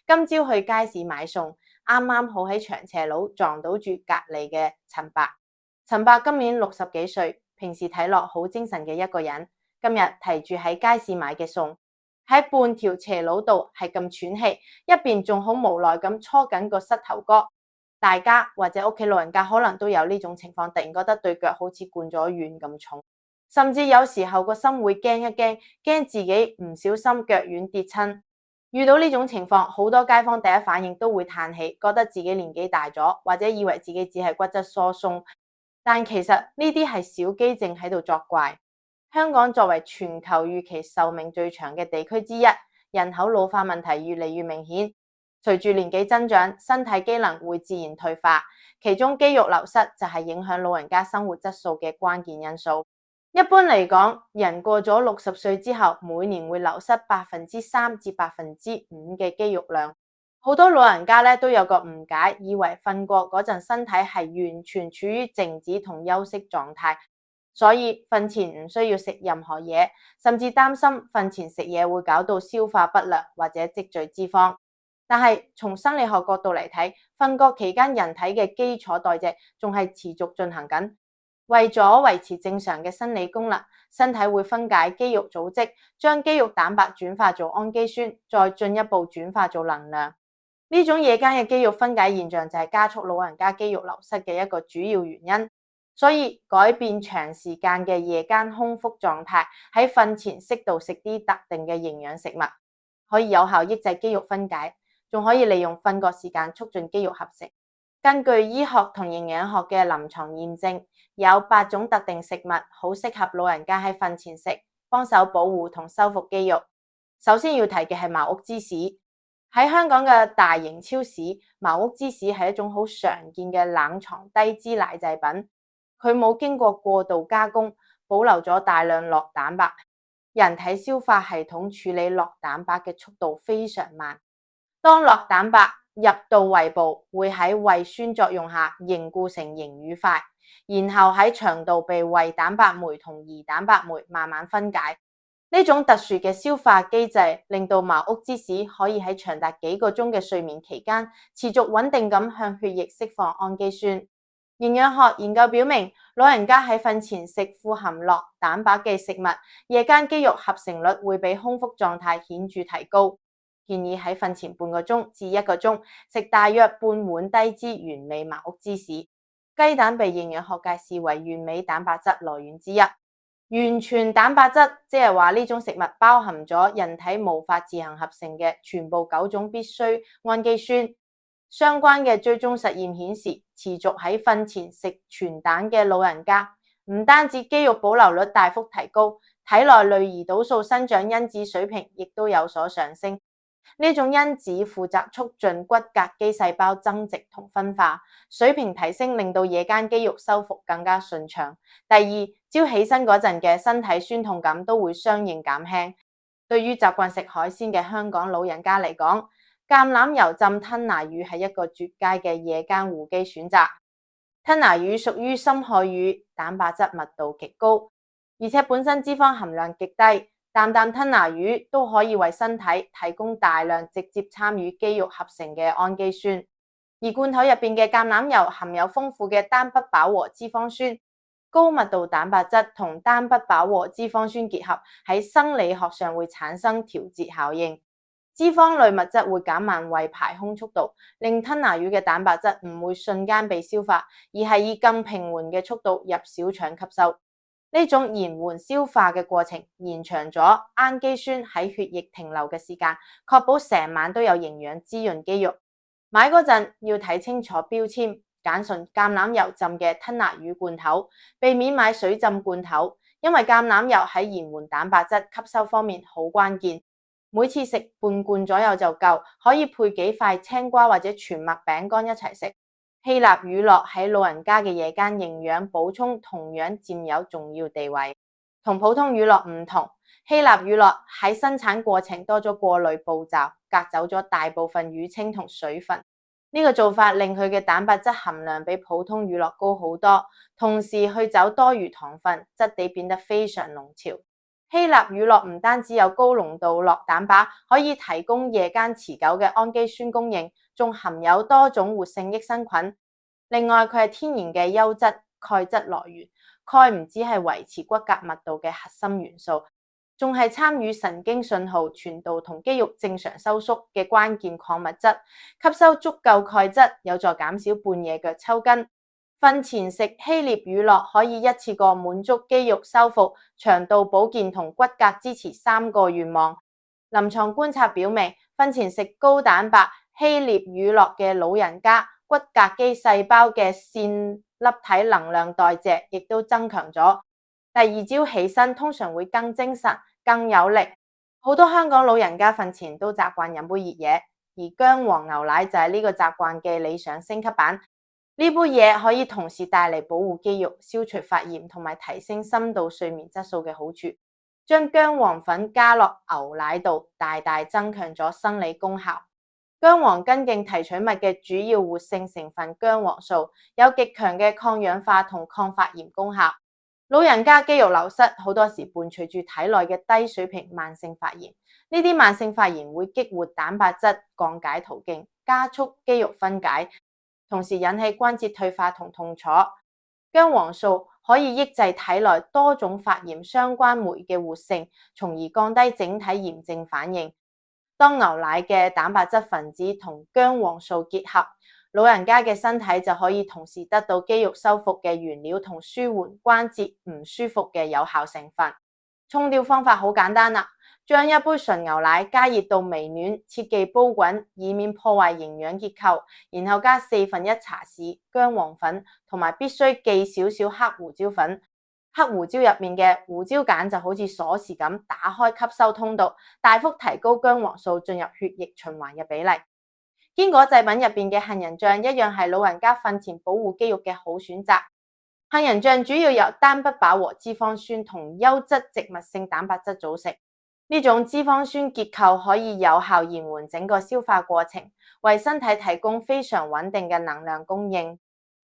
今朝去街市買餸，啱啱好喺長斜路撞到住隔離嘅陳伯。陳伯今年60幾歲，平時睇落好精神嘅一個人。今日提住喺街市買嘅餸，喺半條斜路度係咁喘氣，一邊仲好無奈咁搓緊個膝頭哥。大家或者屋企老人家可能都有呢種情況，突然覺得對腳好似灌咗軟咁重，甚至有時候個心會驚一驚，驚自己唔小心腳軟跌親。遇到呢種情況，好多街坊第一反應都會嘆氣，覺得自己年紀大咗，或者以為自己只係骨質疏鬆。但其實呢啲係小肌症喺度作怪。香港作為全球預期壽命最長嘅地區之一，人口老化問題越嚟越明顯。隨住年紀增長，身體機能會自然退化，其中肌肉流失就係影響老人家生活質素嘅關鍵因素。一般嚟講，人過咗60歲之後，每年會流失3%至5%嘅肌肉量。好多老人家都有個誤解，以為瞓覺嗰陣身體係完全處於靜止同休息狀態，所以瞓前唔需要食任何嘢，甚至擔心瞓前食嘢會搞到消化不良或者積聚脂肪。但係從生理學角度嚟睇，瞓覺期間人體嘅基礎代謝仲係持續進行緊。為咗維持正常嘅生理功能，身體會分解肌肉組織，將肌肉蛋白轉化做氨基酸，再進一步轉化做能量。呢種夜間嘅肌肉分解現象就係加速老人家肌肉流失嘅一個主要原因。所以改變長時間嘅夜間空腹狀態，喺瞓前適度食啲特定嘅營養食物，可以有效抑制肌肉分解，仲可以利用瞓覺時間促進肌肉合成。根據醫學同營養學嘅臨床驗證，有8種特定食物好適合老人家喺瞓前食，幫手保護同修復肌肉。首先要提嘅係茅屋芝士。喺香港嘅大型超市，茅屋芝士係一種好常見嘅冷藏低脂奶製品，佢冇經過過度加工，保留咗大量酪蛋白。人體消化系統處理酪蛋白嘅速度非常慢，當酪蛋白入到胃部，會喺胃酸作用下凝固成凝乳塊，然後喺腸道被胃蛋白酶同胰蛋白酶慢慢分解。呢種特殊嘅消化機制令到茅屋芝士可以喺長達幾個鐘嘅睡眠期間持續穩定咁向血液釋放氨基酸。營養學研究表明，老人家喺瞓前食富含酪蛋白嘅食物，夜間肌肉合成率會比空腹狀態顯著提高。建議喺瞓前半個鐘至1個鐘食大約半碗低脂原味茅屋芝士。雞蛋被營養學界視為完美蛋白質來源之一。完全蛋白質即係話呢種食物包含咗人體無法自行合成嘅全部9種必需氨基酸。相關嘅追蹤實驗顯示，持續喺瞓前食全蛋嘅老人家，唔單止肌肉保留率大幅提高，體內類胰島素生長因子水平亦都有所上升。呢種因子負責促進骨骼肌細胞增殖同分化，水平提升令到夜間肌肉修復更加順暢。第二，朝起身嗰陣嘅身體酸痛感都會相應減輕。對於習慣食海鮮嘅香港老人家嚟講，橄欖油浸吞拿魚係一個絕佳嘅夜間護肌選擇。吞拿魚屬於深海魚，蛋白質密度極高，而且本身脂肪含量極低。啖吞拿魚都可以為身體提供大量直接參與肌肉合成嘅氨基酸，而罐頭入邊嘅橄欖油含有豐富嘅單不飽和脂肪酸，高密度蛋白質同單不飽和脂肪酸結合，喺生理學上會產生調節效應。脂肪類物質會減慢胃排空速度，令吞拿魚嘅蛋白質唔會瞬間被消化，而係以更平緩嘅速度入小腸吸收。呢種延緩消化嘅過程，延長咗氨基酸喺血液停留嘅時間，確保成晚都有營養滋潤肌肉。買嗰陣要睇清楚標籤，揀純橄欖油浸嘅吞拿魚罐頭，避免買水浸罐頭，因為橄欖油喺延緩蛋白質吸收方面好關鍵。每次食半罐左右就夠，可以配幾塊青瓜或者全麥餅乾一齊食。希臘乳酪喺老人家嘅夜間營養補充同樣佔有重要地位。同普通乳酪唔同，希臘乳酪喺生產過程多咗過濾步驟，隔走咗大部分乳清同水分。呢個做法令佢嘅蛋白質含量比普通乳酪高好多，同時去走多餘糖分，質地變得非常濃稠。希臘乳酪唔單止有高濃度酪蛋白，可以提供夜間持久嘅氨基酸供應，仲含有多種活性益生菌。另外，佢係天然嘅優質鈣質來源。鈣唔只係維持骨骼密度嘅核心元素，仲係參與神經信號傳導同肌肉正常收縮嘅關鍵礦物質。吸收足夠鈣質有助減少半夜腳抽筋。瞓前食希臘乳酪可以一次過滿足肌肉修復、腸道保健同骨骼支持3個願望。臨床觀察表明，瞓前食高蛋白希臘乳酪嘅老人家，骨骼肌細胞嘅線粒體能量代謝亦都增強咗。第二朝起身通常會更精神、更有力。好多香港老人家瞓前都習慣飲杯熱嘢，而薑黃牛奶就係呢個習慣嘅理想升級版。呢杯嘢可以同時帶嚟保護肌肉、消除發炎同埋提升深度睡眠質素嘅好處。將薑黃粉加落牛奶度，大大增強咗生理功效。薑黃根莖提取物嘅主要活性成分薑黃素，有極強嘅抗氧化同抗發炎功效。老人家肌肉流失好多時伴隨住體內嘅低水平慢性發炎，呢啲慢性發炎會激活蛋白質降解途徑，加速肌肉分解，同時引起關節退化同痛楚。薑黃素可以抑制體內多種發炎相關酶嘅活性，從而降低整體炎症反應。當牛奶嘅蛋白質分子同薑黃素結合，老人家嘅身體就可以同時得到肌肉修復嘅原料同舒緩關節唔舒服嘅有效成分。沖調方法好簡單啦，將一杯純牛奶加熱到微暖，切忌煲滾，以免破壞營養結構，然後加1/4茶匙薑黃粉，同埋必須忌少少黑胡椒粉。黑胡椒入面嘅胡椒鹼就好似鎖匙咁，打開吸收通道，大幅提高薑黃素進入血液循環嘅比例。堅果製品入邊嘅杏仁醬一樣係老人家瞓前保護肌肉嘅好選擇。杏仁醬主要由單不飽和脂肪酸同優質植物性蛋白質組成，呢種脂肪酸結構可以有效延緩整個消化過程，為身體提供非常穩定嘅能量供應。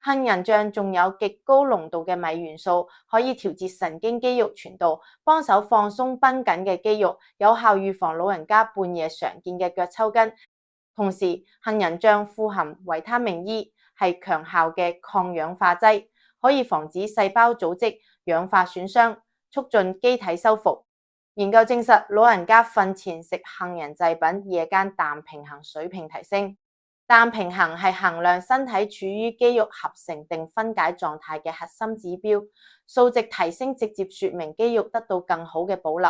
杏仁醬仲有極高濃度嘅鎂元素，可以調節神經肌肉傳導，幫手放鬆繃緊嘅肌肉，有效預防老人家半夜常見嘅腳抽筋。同時，杏仁醬富含維他命 E， 係強效嘅抗氧化劑，可以防止細胞組織氧化損傷，促進機體修復。研究證實，老人家瞓前食杏仁製品，夜間氮平衡水平提升。氮平衡係衡量身體處於肌肉合成定分解狀態嘅核心指標，數值提升直接說明肌肉得到更好嘅保留。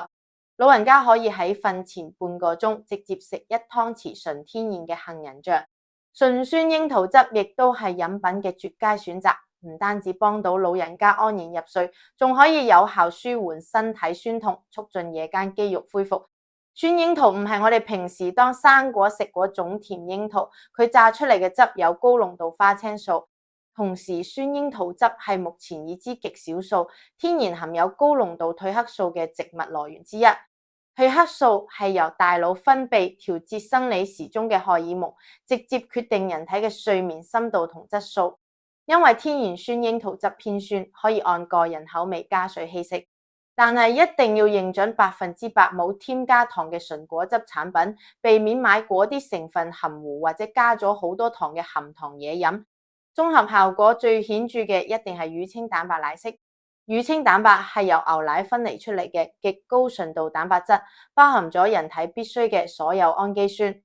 老人家可以喺瞓前半個鐘直接食1湯匙純天然嘅杏仁醬，純酸櫻桃汁亦都係飲品嘅絕佳選擇，唔單止幫到老人家安然入睡，仲可以有效舒緩身體酸痛，促進夜間肌肉恢復。酸櫻桃唔係我哋平時當生果食嗰種甜櫻桃，佢榨出嚟嘅汁有高濃度花青素，同時酸櫻桃汁係目前已知極少數天然含有高濃度褪黑素嘅植物來源之一。褪黑素係由大腦分泌調節生理時鐘嘅荷爾蒙，直接決定人體嘅睡眠深度同質素。因為天然酸櫻桃汁偏酸，可以按個人口味加水稀釋。但係一定要認準100%冇添加糖嘅純果汁產品，避免買嗰啲成分含糊或者加咗好多糖嘅含糖嘢飲。綜合效果最顯著嘅一定係乳清蛋白奶昔。乳清蛋白係由牛奶分離出嚟嘅極高純度蛋白質，包含咗人體必需嘅所有氨基酸。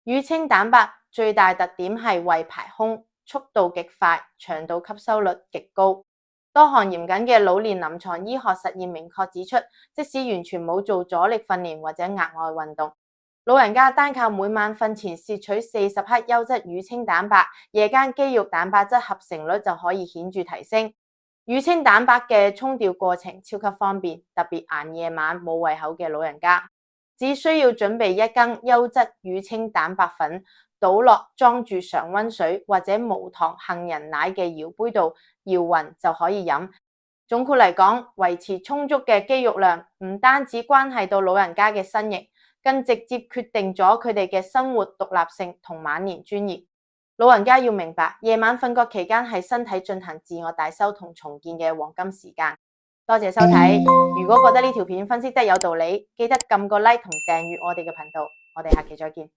乳清蛋白最大特點係胃排空，速度極快，腸道吸收率極高。多項嚴謹嘅老年臨床醫學實驗明確指出，即使完全冇做阻力訓練或者額外運動，老人家單靠每晚瞓前攝取40克優質乳清蛋白，夜間肌肉蛋白質合成率就可以顯著提升。乳清蛋白嘅沖調過程超級方便，特別晏夜晚冇胃口嘅老人家，只需要準備1羹優質乳清蛋白粉，倒落裝住常溫水或者無糖杏仁奶嘅搖杯度搖勻就可以飲。總括嚟講，維持充足嘅肌肉量唔單止關係到老人家嘅身形，更直接決定咗佢哋嘅生活獨立性同晚年尊嚴。老人家要明白，夜晚瞓覺期間係身體進行自我大修同重建嘅黃金時間。多謝收睇。如果覺得呢條片分析得有道理，記得撳個 like 同訂閱我哋嘅頻道。我哋下期再見。